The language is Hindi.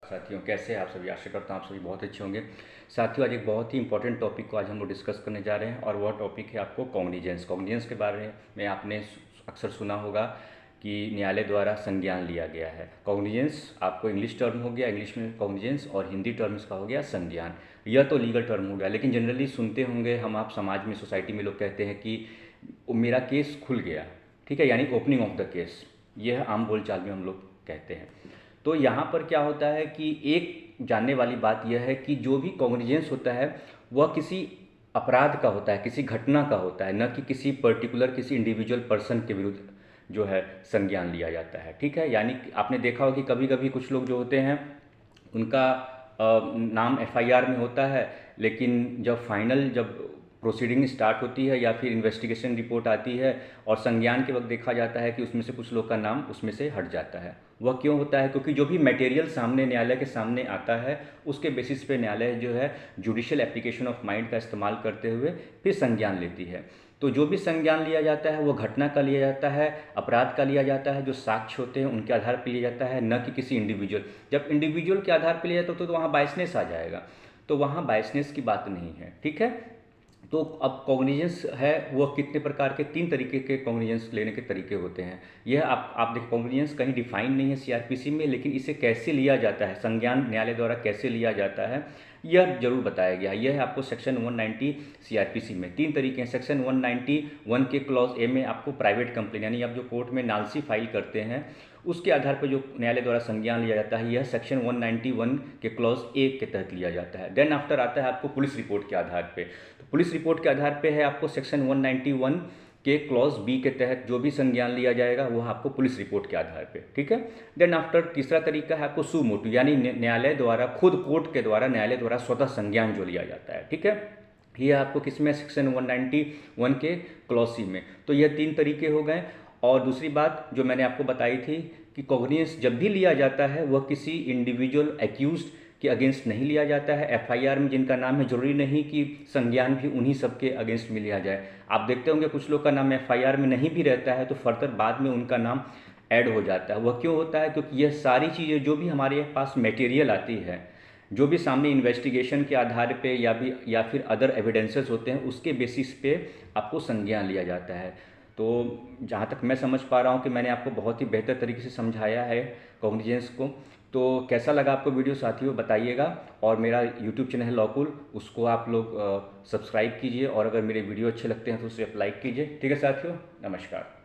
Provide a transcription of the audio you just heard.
साथियों, कैसे हैं आप सभी। आशा करता हूँ आप सभी बहुत अच्छे होंगे। साथियों, आज एक बहुत ही इंपॉर्टेंट टॉपिक को आज हम लोग डिस्कस करने जा रहे हैं और वह टॉपिक है आपको कॉग्निजेंस। कॉग्निजेंस के बारे में आपने अक्सर सुना होगा कि न्यायालय द्वारा संज्ञान लिया गया है। कॉग्निजेंस आपको इंग्लिश टर्म हो गया, इंग्लिश में कॉग्निजेंस, और हिंदी टर्म इसका हो गया संज्ञान। यह तो लीगल टर्म हो गया, लेकिन जनरली सुनते होंगे हम, आप समाज में, सोसाइटी में लोग कहते हैं कि मेरा केस खुल गया, ठीक है, यानी ओपनिंग ऑफ द केस। यह आम बोलचाल में हम लोग कहते हैं। तो यहाँ पर क्या होता है कि एक जानने वाली बात यह है कि जो भी कॉग्निजेंस होता है वह किसी अपराध का होता है, किसी घटना का होता है, न कि किसी पर्टिकुलर किसी इंडिविजुअल पर्सन के विरुद्ध जो है संज्ञान लिया जाता है। ठीक है, यानी आपने देखा हो कि कभी कभी कुछ लोग जो होते हैं उनका नाम एफआईआर में होता है, लेकिन जब प्रोसीडिंग स्टार्ट होती है या फिर इन्वेस्टिगेशन रिपोर्ट आती है और संज्ञान के वक्त देखा जाता है कि उसमें से कुछ लोग का नाम उसमें से हट जाता है। वह क्यों होता है? क्योंकि जो भी मटेरियल सामने न्यायालय के सामने आता है उसके बेसिस पे न्यायालय जो है जुडिशियल एप्लीकेशन ऑफ माइंड का इस्तेमाल करते हुए फिर संज्ञान लेती है। तो जो भी संज्ञान लिया जाता है वो घटना का लिया जाता है, अपराध का लिया जाता है, जो साक्ष्य होते हैं उनके आधार पर लिया जाता है, न कि किसी इंडिविजुअल। जब इंडिविजुअल के आधार पर लिया जाता है तो वहाँ बायसनेस आ जाएगा, तो वहाँ बायसनेस की बात नहीं है। ठीक है, तो अब कॉग्निजेंस है वो कितने प्रकार के, 3 तरीके के कॉग्निजेंस लेने के तरीके होते हैं। यह आप देखिए, कॉग्निजेंस कहीं डिफाइन नहीं है सीआरपीसी में, लेकिन इसे कैसे लिया जाता है, संज्ञान न्यायालय द्वारा कैसे लिया जाता है, यह जरूर बताया गया है। यह है आपको सेक्शन 190 सीआरपीसी में। 3 तरीके हैं। सेक्शन 191 के क्लॉज ए में आपको प्राइवेट कंप्लेन, यानी आप जो कोर्ट में नालसी फाइल करते हैं उसके आधार पर जो न्यायालय द्वारा संज्ञान लिया जाता है, यह सेक्शन 191 के क्लॉज ए के तहत लिया जाता है। देन आफ्टर आता है आपको पुलिस रिपोर्ट के आधार पे। तो पुलिस रिपोर्ट के आधार पे है आपको सेक्शन 191 के क्लॉज बी के तहत जो भी संज्ञान लिया जाएगा वह आपको पुलिस रिपोर्ट के आधार पे। ठीक है, देन आफ्टर तीसरा तरीका है आपको सू मोटू, यानी न्यायालय द्वारा, खुद कोर्ट के द्वारा, न्यायालय द्वारा स्वतः संज्ञान जो लिया जाता है। ठीक है, ये आपको किसमें? सेक्शन 191 के क्लॉज सी में। तो यह 3 तरीके हो गए। और दूसरी बात जो मैंने आपको बताई थी कि कॉग्निजेंस जब भी लिया जाता है वह किसी इंडिविजुअल एक्यूज्ड के अगेंस्ट नहीं लिया जाता है। एफआईआर में जिनका नाम है, जरूरी नहीं कि संज्ञान भी उन्हीं सबके अगेंस्ट में लिया जाए। आप देखते होंगे कुछ लोग का नाम एफआईआर में नहीं भी रहता है तो फर्दर बाद में उनका नाम ऐड हो जाता है। वह क्यों होता है? क्योंकि यह सारी चीज़ें जो भी हमारे पास मटेरियल आती है, जो भी सामने इन्वेस्टिगेशन के आधार पे या फिर अदर एविडेंसेस होते हैं, उसके बेसिस पे आपको संज्ञान लिया जाता है। तो जहाँ तक मैं समझ पा रहा हूँ कि मैंने आपको बहुत ही बेहतर तरीके से समझाया है कॉग्निजेंस को। तो कैसा लगा आपको वीडियो साथियों, बताइएगा। और मेरा यूट्यूब चैनल है लॉकुल, उसको आप लोग सब्सक्राइब कीजिए, और अगर मेरे वीडियो अच्छे लगते हैं तो उसे लाइक कीजिए। ठीक है साथियों, नमस्कार।